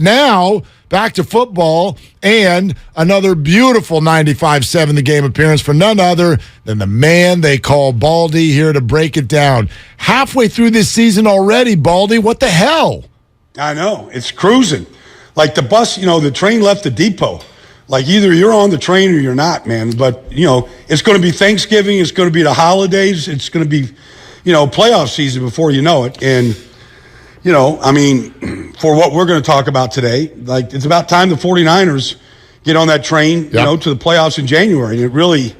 Now, back to football and another beautiful 95-7 the game appearance for none other than the man they call Baldy, here to break it down. Halfway through this season already, Baldy, what the hell? I know. It's cruising. Like the bus, the train left the depot. Like either you're on the train or you're not, man. But, it's going to be Thanksgiving. It's going to be the holidays. It's going to be, playoff season before you know it. And, for what we're going to talk about today, like it's about time the 49ers get on that train, to the playoffs in January. And it really,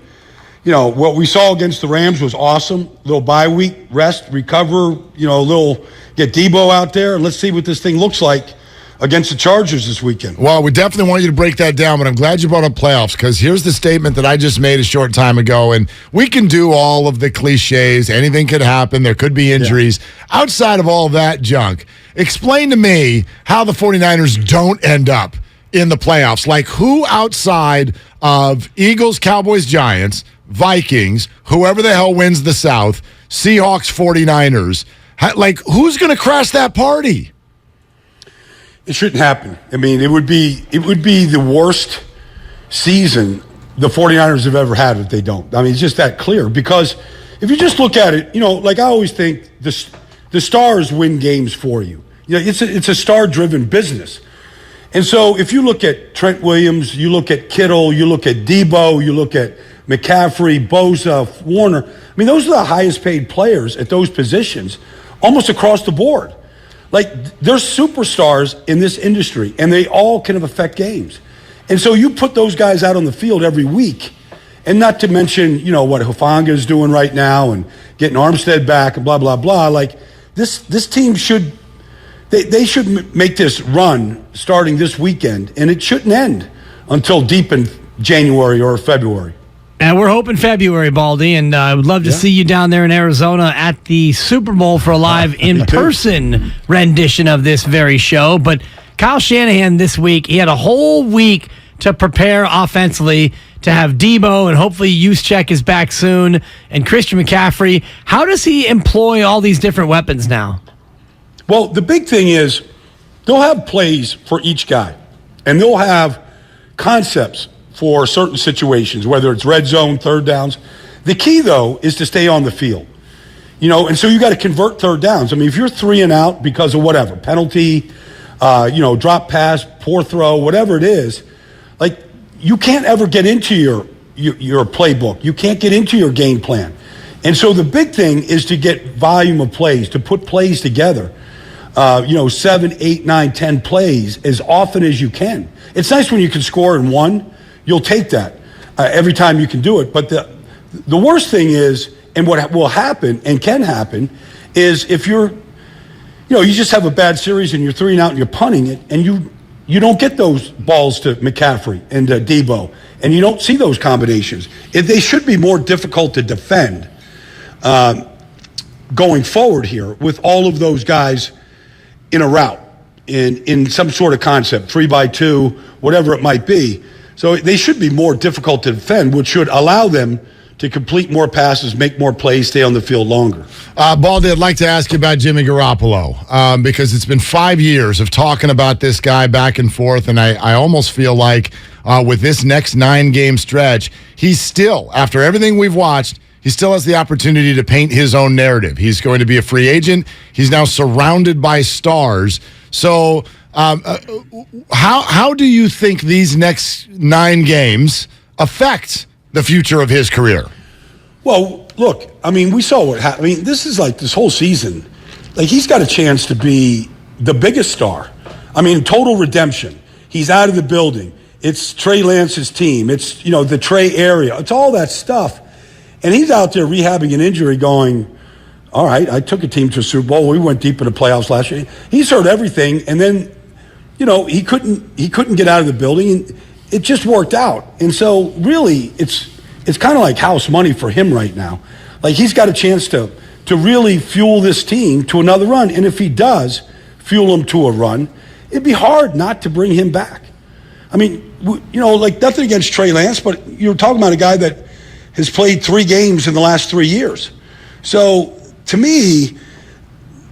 what we saw against the Rams was awesome. Little bye week, rest, recover, get Debo out there. And let's see what this thing looks like against the Chargers this weekend. Well, we definitely want you to break that down, but I'm glad you brought up playoffs, because here's the statement that I just made a short time ago, and we can do all of the cliches. Anything could happen. There could be injuries. Yeah. Outside of all that junk, explain to me how the 49ers don't end up in the playoffs. Like, who outside of Eagles, Cowboys, Giants, Vikings, whoever the hell wins the South, Seahawks, 49ers, who's going to crash that party? It shouldn't happen. I mean, it would be the worst season the 49ers have ever had if they don't. I mean, it's just that clear. Because if you just look at it, I always think the stars win games for you. It's a star-driven business. And so if you look at Trent Williams, you look at Kittle, you look at Debo, you look at McCaffrey, Bosa, Warner. I mean, those are the highest-paid players at those positions almost across the board. Like, they're superstars in this industry, and they all can affect games. And so you put those guys out on the field every week, and not to mention, what Hufanga is doing right now and getting Armstead back and blah, blah, blah. Like, this team should make this run starting this weekend, and it shouldn't end until deep in January or February. And we're hoping February, Baldy, and I would love to see you down there in Arizona at the Super Bowl for a live in-person rendition of this very show. But Kyle Shanahan this week, he had a whole week to prepare offensively to have Debo, and hopefully Juszczyk is back soon, and Christian McCaffrey. How does he employ all these different weapons now? Well, the big thing is they'll have plays for each guy, and they'll have concepts for certain situations, whether it's red zone, third downs. The key, though, is to stay on the field. And so you got to convert third downs. I mean, if you're 3 and out because of whatever, penalty, drop pass, poor throw, whatever it is, like, you can't ever get into your playbook. You can't get into your game plan. And so the big thing is to get volume of plays, to put plays together, 7, 8, 9, 10 plays as often as you can. It's nice when you can score in one. You'll take that every time you can do it. But the worst thing is, and what will happen and can happen, is if you just have a bad series and you're 3 and out and you're punting it, and you don't get those balls to McCaffrey and Debo, and you don't see those combinations. They should be more difficult to defend going forward here with all of those guys in a route, in some sort of concept, 3-by-2, whatever it might be. So they should be more difficult to defend, which should allow them to complete more passes, make more plays, stay on the field longer. Baldy, I'd like to ask you about Jimmy Garoppolo, because it's been 5 years of talking about this guy back and forth, and I almost feel like with this next 9-game stretch, he's still, after everything we've watched, he still has the opportunity to paint his own narrative. He's going to be a free agent. He's now surrounded by stars. So how do you think these next 9 games affect the future of his career? Well, look, I mean, we saw what happened. I mean, this is like this whole season. Like, he's got a chance to be the biggest star. I mean, total redemption. He's out of the building. It's Trey Lance's team. It's, the Trey area. It's all that stuff. And he's out there rehabbing an injury going, all right, I took a team to a Super Bowl. We went deep in the playoffs last year. He's heard everything, and then, he couldn't get out of the building, and it just worked out. And so, really, it's kind of like house money for him right now. Like, he's got a chance to really fuel this team to another run. And if he does fuel them to a run, it'd be hard not to bring him back. I mean, like, nothing against Trey Lance, but you're talking about a guy that has played 3 games in the last 3 years. So, to me,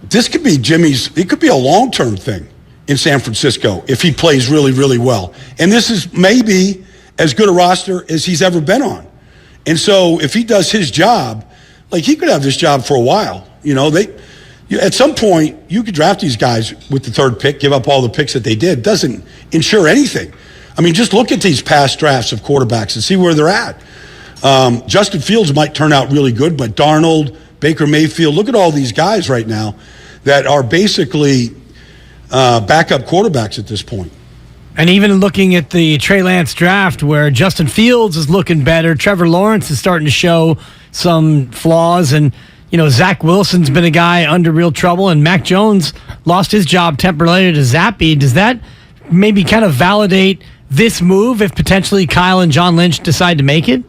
this could be it could be a long-term thing. in San Francisco if he plays really, really well. And this is maybe as good a roster as he's ever been on. And so if he does his job, like he could have this job for a while. At some point, you could draft these guys with the third pick, give up all the picks that they did. Doesn't ensure anything. I mean, just look at these past drafts of quarterbacks and see where they're at. Justin Fields might turn out really good, but Darnold, Baker Mayfield, look at all these guys right now that are basically backup quarterbacks at this point. And even looking at the Trey Lance draft where Justin Fields is looking better, Trevor Lawrence is starting to show some flaws, and Zach Wilson's been a guy under real trouble, and Mac Jones lost his job temporarily to Zappe. Does that maybe kind of validate this move if potentially Kyle and John Lynch decide to make it?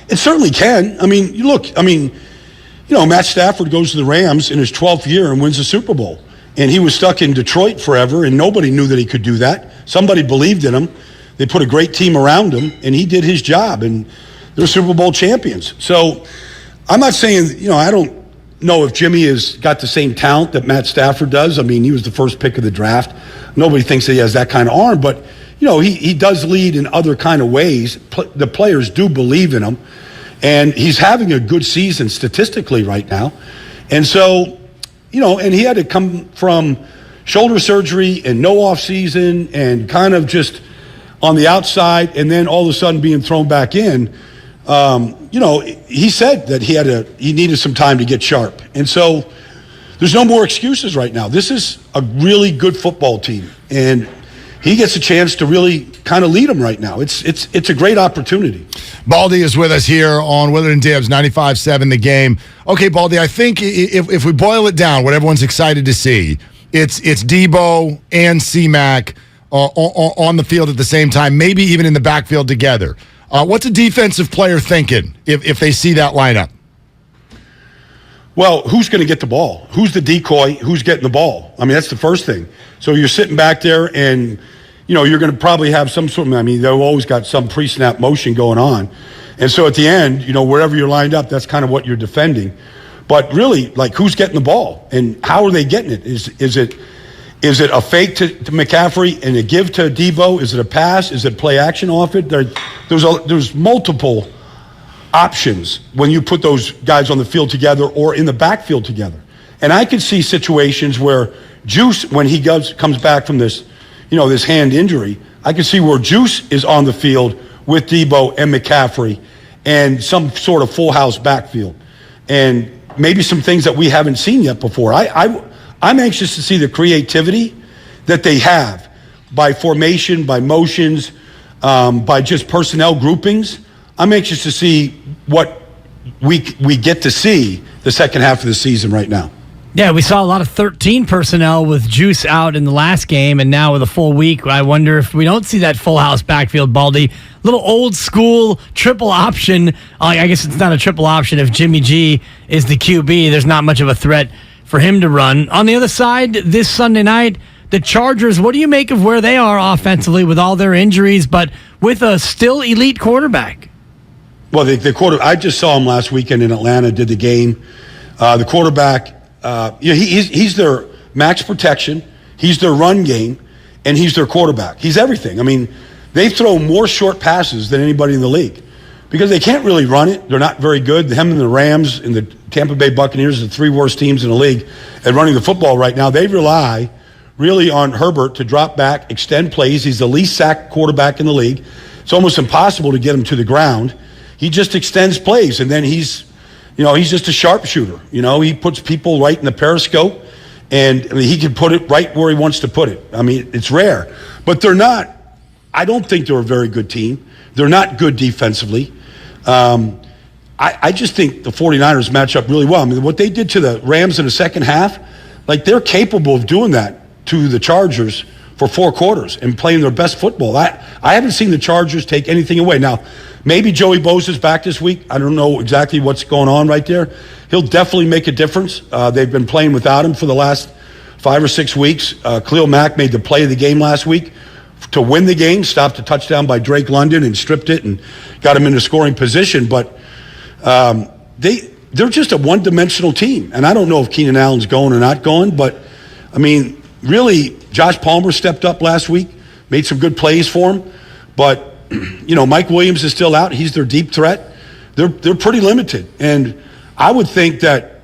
It certainly can. I mean, Matt Stafford goes to the Rams in his 12th year and wins the Super Bowl. And he was stuck in Detroit forever, and nobody knew that he could do that. Somebody believed in him. They put a great team around him, and he did his job, and they're Super Bowl champions. So I'm not saying, I don't know if Jimmy has got the same talent that Matt Stafford does. I mean, he was the first pick of the draft. Nobody thinks that he has that kind of arm, but, he does lead in other kind of ways. The players do believe in him, and he's having a good season statistically right now. And so, and he had to come from shoulder surgery and no offseason and kind of just on the outside, and then all of a sudden being thrown back in. He said that he needed some time to get sharp. And so there's no more excuses right now. This is a really good football team, and he gets a chance to really kind of lead them right now. It's a great opportunity. Baldy is with us here on Willard and Dibbs, 95.7 The Game. Okay, Baldy, I think if we boil it down, what everyone's excited to see, it's Debo and C-Mac on the field at the same time, maybe even in the backfield together. What's a defensive player thinking if they see that lineup? Well, who's going to get the ball? Who's the decoy? Who's getting the ball? I mean, that's the first thing. So you're sitting back there and, you're going to probably have some sort of, they've always got some pre-snap motion going on. And so at the end, wherever you're lined up, that's kind of what you're defending. But really, like, who's getting the ball and how are they getting it? Is it a fake to McCaffrey and a give to Debo? Is it a pass? Is it play action off it? There's multiple options when you put those guys on the field together or in the backfield together. And I could see situations where Juice, when he comes back from this, this hand injury, I could see where Juice is on the field with Debo and McCaffrey and some sort of full house backfield. And maybe some things that we haven't seen yet before. I'm anxious to see the creativity that they have by formation, by motions, by just personnel groupings. I'm anxious to see what we get to see the second half of the season right now. Yeah, we saw a lot of 13 personnel with Juice out in the last game, and now with a full week, I wonder if we don't see that full house backfield, Baldy. Little old school triple option. I guess it's not a triple option if Jimmy G is the QB. There's not much of a threat for him to run. On the other side, this Sunday night, the Chargers, what do you make of where they are offensively with all their injuries, but with a still elite quarterback? Well, the I just saw him last weekend in Atlanta, did the game. The quarterback, he's their max protection, he's their run game, and he's their quarterback. He's everything. I mean, they throw more short passes than anybody in the league because they can't really run it. They're not very good. Them and the Rams and the Tampa Bay Buccaneers are the three worst teams in the league at running the football right now. They rely really on Herbert to drop back, extend plays. He's the least sacked quarterback in the league. It's almost impossible to get him to the ground. He just extends plays, and then he's just a sharpshooter. He puts people right in the periscope, and he can put it right where he wants to put it. I mean, it's rare. But they're not. I don't think they're a very good team. They're not good defensively. I just think the 49ers match up really well. I mean, what they did to the Rams in the second half, like they're capable of doing that to the Chargers for 4 quarters and playing their best football. I haven't seen the Chargers take anything away. Now, maybe Joey Bosa's back this week. I don't know exactly what's going on right there. He'll definitely make a difference. They've been playing without him for the last 5 or 6 weeks. Khalil Mack made the play of the game last week to win the game, stopped a touchdown by Drake London and stripped it and got him into scoring position. But they're just a one-dimensional team. And I don't know if Keenan Allen's going or not going, but, I mean, Really, Josh Palmer stepped up last week, made some good plays for him. But, Mike Williams is still out. He's their deep threat. They're pretty limited. And I would think that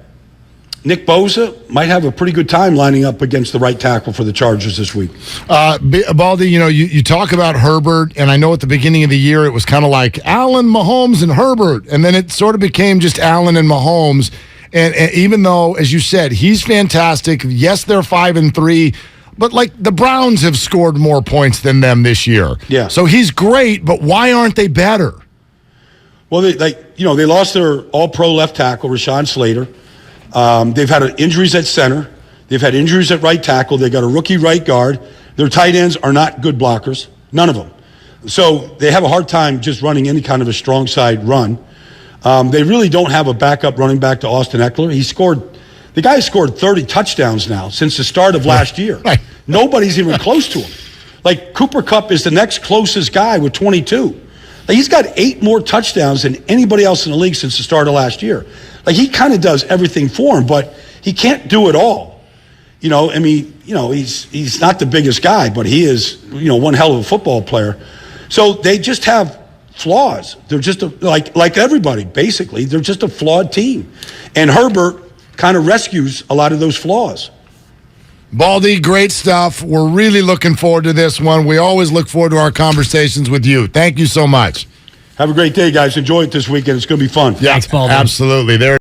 Nick Bosa might have a pretty good time lining up against the right tackle for the Chargers this week. Baldy, you talk about Herbert, and I know at the beginning of the year it was kind of like Allen, Mahomes, and Herbert, and then it sort of became just Allen and Mahomes. And even though, as you said, he's fantastic, yes, they're 5-3, but like the Browns have scored more points than them this year. Yeah. So he's great, but why aren't they better? Well, they lost their All-Pro left tackle, Rashawn Slater. They've had injuries at center. They've had injuries at right tackle. They got a rookie right guard. Their tight ends are not good blockers, none of them. So they have a hard time just running any kind of a strong side run. They really don't have a backup running back to Austin Eckler. The guy scored 30 touchdowns now since the start of last year. Right. Nobody's even close to him. Like Cooper Kupp is the next closest guy with 22. Like he's got 8 more touchdowns than anybody else in the league since the start of last year. Like he kind of does everything for him, but he can't do it all. He's not the biggest guy, but he is, one hell of a football player. So they just have flaws. They're just like everybody, basically. They're just a flawed team. And Herbert kind of rescues a lot of those flaws. Baldy, great stuff. We're really looking forward to this one. We always look forward to our conversations with you. Thank you so much. Have a great day, guys. Enjoy it this weekend. It's going to be fun. Yeah, Thanks, Baldy. absolutely. There.